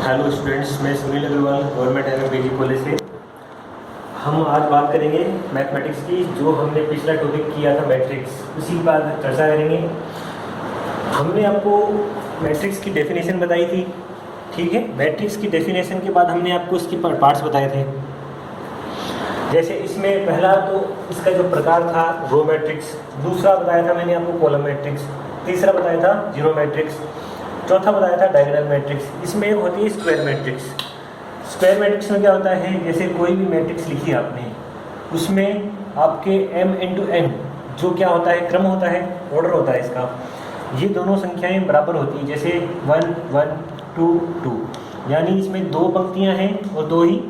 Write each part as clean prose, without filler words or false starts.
Hello students, मैं Sunil Agarwal government एमएपीजी college से। हम आज बात करेंगे मैथमेटिक्स की। जो हमने पिछला टॉपिक किया था मैट्रिक्स, उसी पर चर्चा करेंगे। हमने आपको मैट्रिक्स की डेफिनेशन बताई थी, ठीक है। मैट्रिक्स की डेफिनेशन के बाद हमने आपको इसके पार्ट्स बताए थे। जैसे इसमें पहला तो इसका जो प्रकार था रो मैट्रिक्स, दूसरा बताया था मैंने आपको कॉलम मैट्रिक्स, तीसरा बताया था जीरो मैट्रिक्स, चौथा बताया था डायगोनल मैट्रिक्स। इसमें एक होती है स्क्वायर मैट्रिक्स। स्क्वायर मैट्रिक्स में क्या होता है, जैसे कोई भी मैट्रिक्स लिखी आपने, उसमें आपके m इंटू n जो क्या होता है, क्रम होता है, ऑर्डर होता है इसका। ये दोनों संख्याएं बराबर होती हैं, जैसे 1 1 2 2, यानी इसमें दो पंक्तियां हैं और दो ही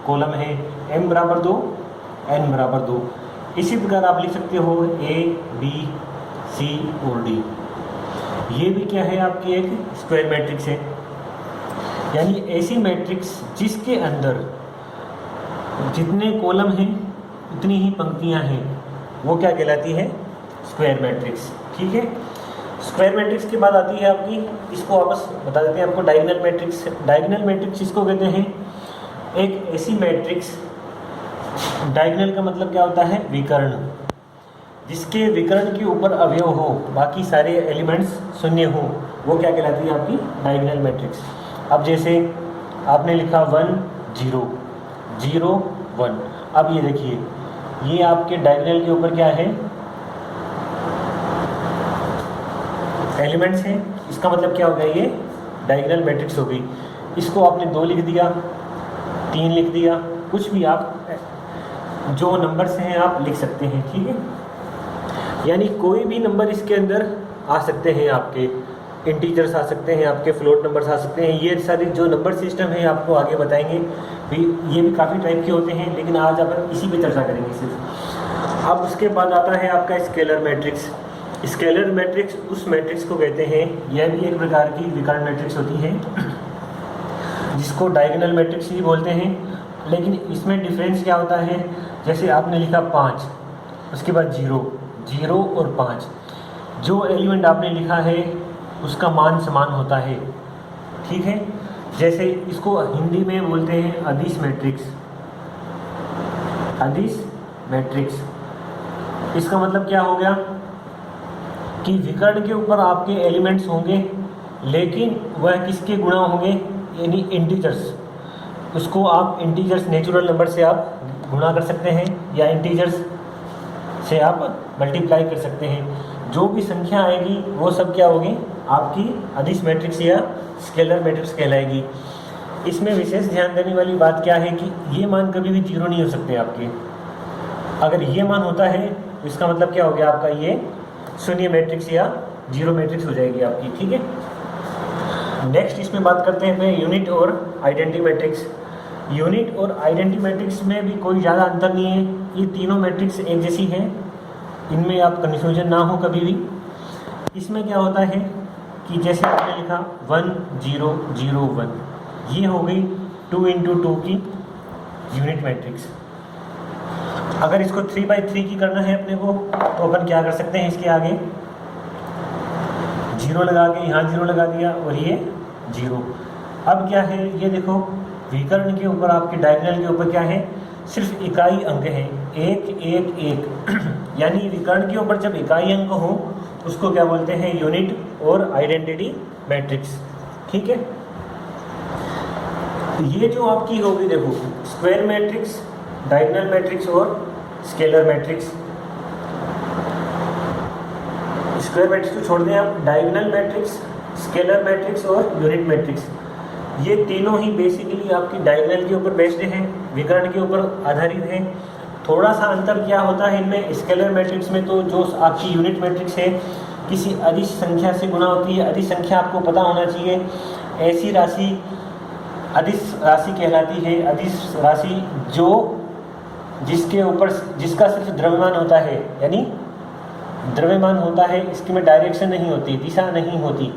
कॉलम है। m बराबर 2, n बराबर 2। इसी प्रकार आप लिख सकते हो a b c और d। ये भी क्या है, आपकी एक स्क्वायर मैट्रिक्स है, यानी ऐसी मैट्रिक्स जिसके अंदर जितने कॉलम हैं उतनी ही पंक्तियां हैं, वो क्या कहलाती है, स्क्वायर मैट्रिक्स, ठीक है। स्क्वायर मैट्रिक्स के बाद आती है आपकी, इसको वापस बता देते हैं आपको, डायगोनल मैट्रिक्स। डायगोनल मैट्रिक्स इसको कहते हैं एक ऐसी मैट्रिक्स, डायगोनल का मतलब क्या होता है, विकर्ण, जिसके विकर्ण के ऊपर अवयव हो, बाकी सारे एलिमेंट्स शून्य हो, वो क्या कहलाती है आपकी डायगोनल मैट्रिक्स। अब जैसे आपने लिखा 1 0 0 1, अब ये देखिए, ये आपके डायगोनल के ऊपर क्या है, एलिमेंट्स हैं, इसका मतलब क्या हो गया, ये डायगोनल मैट्रिक्स हो गई। इसको आपने 2 लिख दिया, 3 लिख दिया, कुछ भी आप जो नंबर्स हैं आप लिख सकते हैं, ठीक है। यानी कोई भी नंबर इसके अंदर आ सकते हैं, आपके इंटीजर्स आ सकते हैं, आपके फ्लोट नंबर्स आ सकते हैं। ये सारी जो नंबर सिस्टम है आपको आगे बताएंगे भी, ये भी काफ़ी टाइप के होते हैं, लेकिन आज अपन इसी पे चर्चा करेंगे सिर्फ। अब उसके बाद आता है आपका स्केलर मैट्रिक्स। स्केलर मैट्रिक्स उस मैट्रिक्स को कहते हैं, यह भी एक प्रकार की विकर्ण मैट्रिक्स होती है, जिसको डायगोनल मैट्रिक्स ही बोलते हैं। लेकिन इसमें डिफरेंस क्या होता है, जैसे आपने लिखा 5, उसके बाद 0 0 और 5, जो एलिमेंट आपने लिखा है उसका मान समान होता है, ठीक है। जैसे इसको हिंदी में बोलते हैं अदिश मैट्रिक्स। अदिश मैट्रिक्स, इसका मतलब क्या हो गया कि विकर्ण के ऊपर आपके एलिमेंट्स होंगे, लेकिन वह किसके गुणा होंगे, यानी इंटीजर्स। उसको आप इंटीजर्स, नेचुरल नंबर से आप गुणा कर सकते हैं, या इंटीजर्स से आप मल्टीप्लाई कर सकते हैं। जो भी संख्या आएगी वो सब क्या होगी, आपकी अदिश मैट्रिक्स या स्केलर मैट्रिक्स कहलाएगी। इसमें विशेष ध्यान देने वाली बात क्या है कि ये मान कभी भी 0 नहीं हो सकते आपके। अगर ये मान होता है तो इसका मतलब क्या हो गया, आपका ये शून्य मैट्रिक्स या जीरो मैट्रिक्स हो जाएगी आपकी, ठीक है। नेक्स्ट इसमें बात करते हैं यूनिट और आइडेंटिटी मैट्रिक्स। यूनिट और आइडेंटिटी मैट्रिक्स में भी कोई ज़्यादा अंतर नहीं है, ये तीनों मैट्रिक्स एक जैसी हैं, इनमें आप कन्फ्यूजन ना हो कभी भी। इसमें क्या होता है कि जैसे आपने लिखा 1 0 0 1, ये हो गई 2 इंटू 2 की यूनिट मैट्रिक्स। अगर इसको 3/3 की करना है अपने को, तो अपन क्या कर सकते हैं, इसके आगे 0 लगा के, यहाँ 0 लगा दिया और ये 0। अब क्या है, ये देखो विकर्ण के ऊपर, आपके डायगोनल के ऊपर क्या है, सिर्फ इकाई अंक है, 1 1 1 यानी विकर्ण के ऊपर जब इकाई अंक हो उसको क्या बोलते हैं, यूनिट और आइडेंटिटी मैट्रिक्स, ठीक है। ये जो आपकी होगी, देखो स्क्वायर मैट्रिक्स, डायगोनल मैट्रिक्स और स्केलर मैट्रिक्स। स्क्वायर मैट्रिक्स को छोड़ दें आप, डायगोनल मैट्रिक्स, स्केलर मैट्रिक्स और यूनिट मैट्रिक्स, ये तीनों ही बेसिकली आपकी डायगोनल के ऊपर बेस्ड हैं, विकर्ण के ऊपर आधारित हैं। थोड़ा सा अंतर क्या होता है इनमें, स्केलर मैट्रिक्स में तो जो आपकी यूनिट मैट्रिक्स है किसी अदिश संख्या से गुणा होती है। अदिश संख्या आपको पता होना चाहिए, ऐसी राशि अदिश राशि कहलाती है। अदिश राशि जो जिसके ऊपर, जिसका सिर्फ द्रव्यमान होता है, यानी द्रव्यमान होता है, इसकी में डायरेक्शन नहीं होती, दिशा नहीं होती,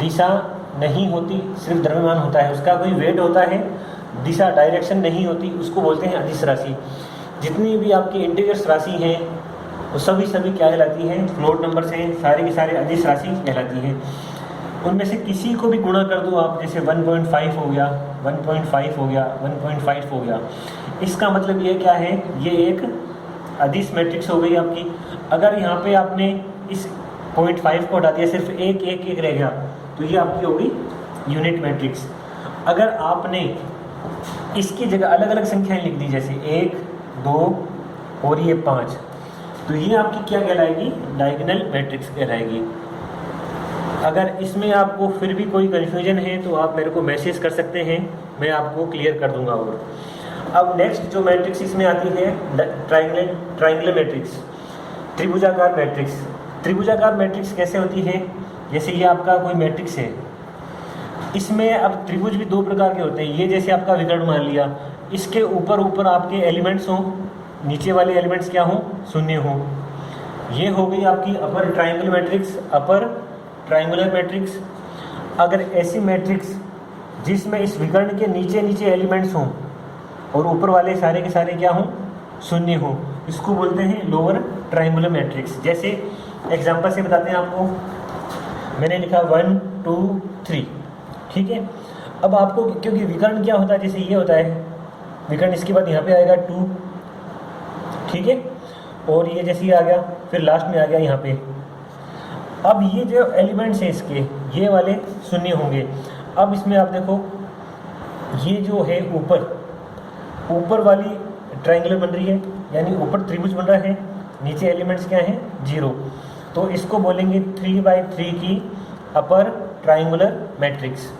दिशा नहीं होती, सिर्फ द्रव्यमान होता है, उसका कोई वेट होता है, दिशा डायरेक्शन नहीं होती, उसको बोलते हैं अदिश राशि। जितनी भी आपकी इंटीजर्स राशि हैं वो सभी क्या कहलाती हैं, फ्लोट नंबर से सारे के सारे अदिश राशि कहलाती हैं। उनमें से किसी को भी गुणा कर दो आप, जैसे 1.5 हो गया, 1.5 हो गया, 1.5 हो गया, इसका मतलब ये क्या है, ये एक अदिश मैट्रिक्स हो गई आपकी। अगर यहाँ पे आपने इस 0.5 को हटा दिया, सिर्फ एक एक एक रह गया, तो ये आपकी होगी यूनिट मैट्रिक्स। अगर आपने इसकी जगह अलग अलग संख्याएं लिख दी, जैसे 1, 2 और ये 5, तो ये आपकी क्या कहलाएगी, डायगोनल मैट्रिक्स कहलाएगी। अगर इसमें आपको फिर भी कोई कन्फ्यूजन है तो आप मेरे को मैसेज कर सकते हैं, मैं आपको क्लियर कर दूंगा। और अब नेक्स्ट जो मैट्रिक्स इसमें आती है, ट्राइंगुलर मैट्रिक्स, त्रिभुजाकार मैट्रिक्स। त्रिभुजाकार मैट्रिक्स कैसे होती है, जैसे ये आपका कोई मैट्रिक्स है, इसमें अब त्रिभुज भी दो प्रकार के होते हैं। ये जैसे आपका विकर्ण मान लिया, इसके ऊपर ऊपर आपके एलिमेंट्स हों, नीचे वाले एलिमेंट्स क्या हों, शून्य हों। ये हो गई आपकी upper triangular matrix, upper triangular matrix. अगर ऐसी मैट्रिक्स जिसमें इस विकर्ण के नीचे नीचे एलिमेंट्स हों और ऊपर वाले सारे के सारे क्या हों, शून्य हों, इसको बोलते हैं लोअर ट्राइंगुलर मैट्रिक्स। जैसे एग्जांपल से बताते हैं आपको, मैंने लिखा 1 2 3, ठीक है। अब आपको क्योंकि विकर्ण क्या होता है, जैसे ये होता है विकर्ण, इसके बाद यहाँ पे आएगा 2, ठीक है, और ये जैसे ये आ गया, फिर लास्ट में आ गया यहाँ पे। अब ये जो एलिमेंट्स हैं इसके, ये वाले शून्य होंगे। अब इसमें आप देखो, ये जो है ऊपर वाली ट्रायंगुलर बन रही है, यानी ऊपर त्रिभुज बन रहा है, नीचे एलिमेंट्स क्या हैं, 0, तो इसको बोलेंगे 3/3 की अपर ट्रायंगुलर मैट्रिक्स।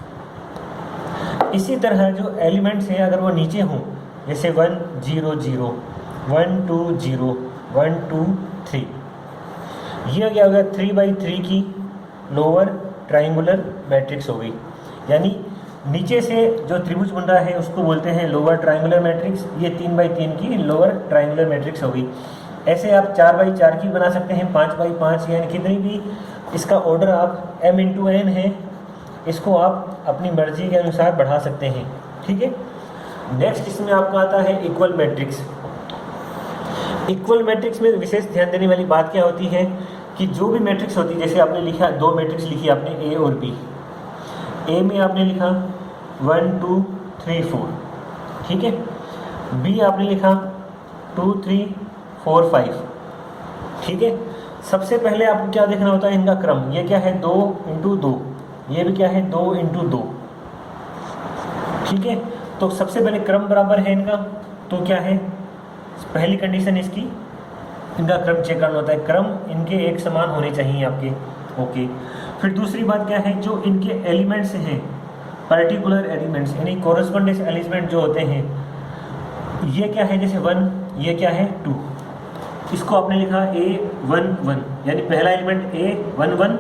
इसी तरह जो एलिमेंट्स हैं अगर वो नीचे हों, जैसे 1 0 0, 1 2 0, 1 2 3, ये क्या हो गया, 3/3 की लोअर ट्रायंगुलर मैट्रिक्स हो गई। यानी नीचे से जो त्रिभुज बन रहा है उसको बोलते हैं लोअर ट्रायंगुलर मैट्रिक्स, ये 3/3 की लोअर ट्रायंगुलर मैट्रिक्स हो गई। ऐसे आप 4/4 की बना सकते हैं, 5/5, यानी कितनी भी इसका ऑर्डर आप m × n है, इसको आप अपनी मर्जी के अनुसार बढ़ा सकते हैं, ठीक है। नेक्स्ट इसमें आपका आता है इक्वल मैट्रिक्स। इक्वल मैट्रिक्स में विशेष ध्यान देने वाली बात क्या होती है कि जो भी मैट्रिक्स होती है, जैसे आपने लिखा, दो मैट्रिक्स लिखी आपने ए और बी, ए में आपने लिखा 1 2 3 4, ठीक है, बी आपने लिखा 2 3 4 5, ठीक है। सबसे पहले आपको क्या देखना होता है, इनका क्रम, ये क्या है 2 × 2, ये भी क्या है 2 × 2, ठीक है। तो सबसे पहले क्रम बराबर है इनका, तो क्या है पहली कंडीशन इसकी, इनका क्रम चेक करना होता है, क्रम इनके एक समान होने चाहिए आपके, ओके। फिर दूसरी बात क्या है, जो इनके एलिमेंट्स हैं, पर्टिकुलर एलिमेंट्स यानी कोरस्पोंडेंस एलिमेंट जो होते हैं, ये क्या है, जैसे 1, ये क्या है 2, इसको आपने लिखा A1 1, यानी पहला एलिमेंट A1 1,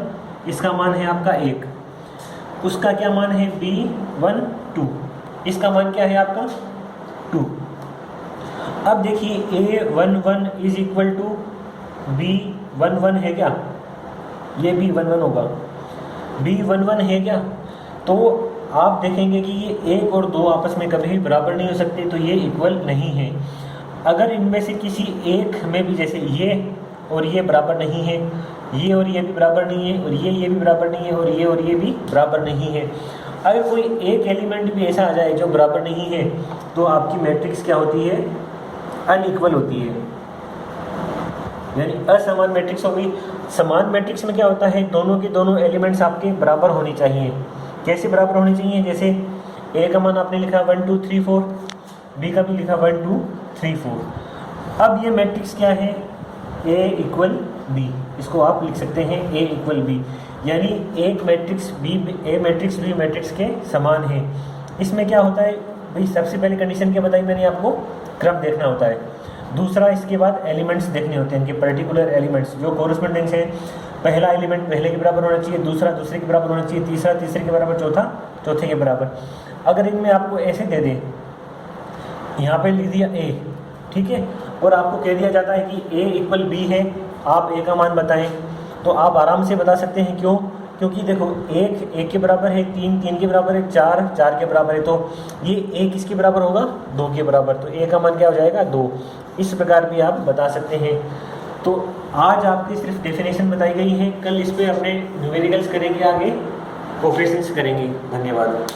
इसका मान है आपका 1, उसका क्या मान है B1 2, इसका मान क्या है आपका 2। अब देखिए A1 1 is equal to B1 1 है क्या, ये B1 1 होगा, B1 1 है क्या, तो आप देखेंगे कि ये 1 और 2 आपस में कभी भी बराबर नहीं हो सकते, तो ये इक्वल नहीं है। अगर इनमें से किसी एक में भी, जैसे ये और ये बराबर नहीं है, ये और ये भी बराबर नहीं है, और ये भी बराबर नहीं है, और ये भी बराबर नहीं है, अगर कोई एक एलिमेंट भी ऐसा आ जाए जो बराबर नहीं है, तो आपकी मैट्रिक्स क्या होती है, अनइक्वल होती है, यानी असमान मैट्रिक्स होगी। समान मैट्रिक्स में क्या होता है, दोनों के दोनों एलिमेंट्स आपके बराबर होने चाहिए। कैसे बराबर होने चाहिए, जैसे ए का मान आपने लिखा 1 2 3 4, बी का भी लिखा 1 2 3 4। अब ये मैट्रिक्स क्या है, ए इक्वल बी, इसको आप लिख सकते हैं ए इक्वल बी, यानी एक मैट्रिक्स बी ए मैट्रिक्स बी मैट्रिक्स के समान है। इसमें क्या होता है भाई, सबसे पहले कंडीशन क्या बताई मैंने आपको, क्रम देखना होता है। दूसरा, इसके बाद एलिमेंट्स देखने होते हैं, इनके पर्टिकुलर एलिमेंट्स जो कोरस्पोंडेंस है, पहला एलिमेंट पहले के बराबर होना चाहिए, दूसरा दूसरे के बराबर होना चाहिए, तीसरा तीसरे के बराबर, चौथा चौथे के बराबर। अगर इनमें आपको ऐसे दे दें, यहाँ पे लिख दिया ए, ठीक है, और आपको कह दिया जाता है कि ए इक्वल बी है, आप ए का मान बताएं, तो आप आराम से बता सकते हैं। क्यों? क्योंकि देखो, एक के बराबर है, तीन के बराबर है, चार के बराबर है, तो ये एक किसके बराबर होगा, 2 के बराबर, तो ए का मान क्या हो जाएगा 2। इस प्रकार भी आप बता सकते हैं। तो आज आपकी सिर्फ डेफिनेशन बताई गई है, कल इस पर अपने न्यूमेरिकल्स करेंगे आगे, कोऑपरेशन करेंगी। धन्यवाद।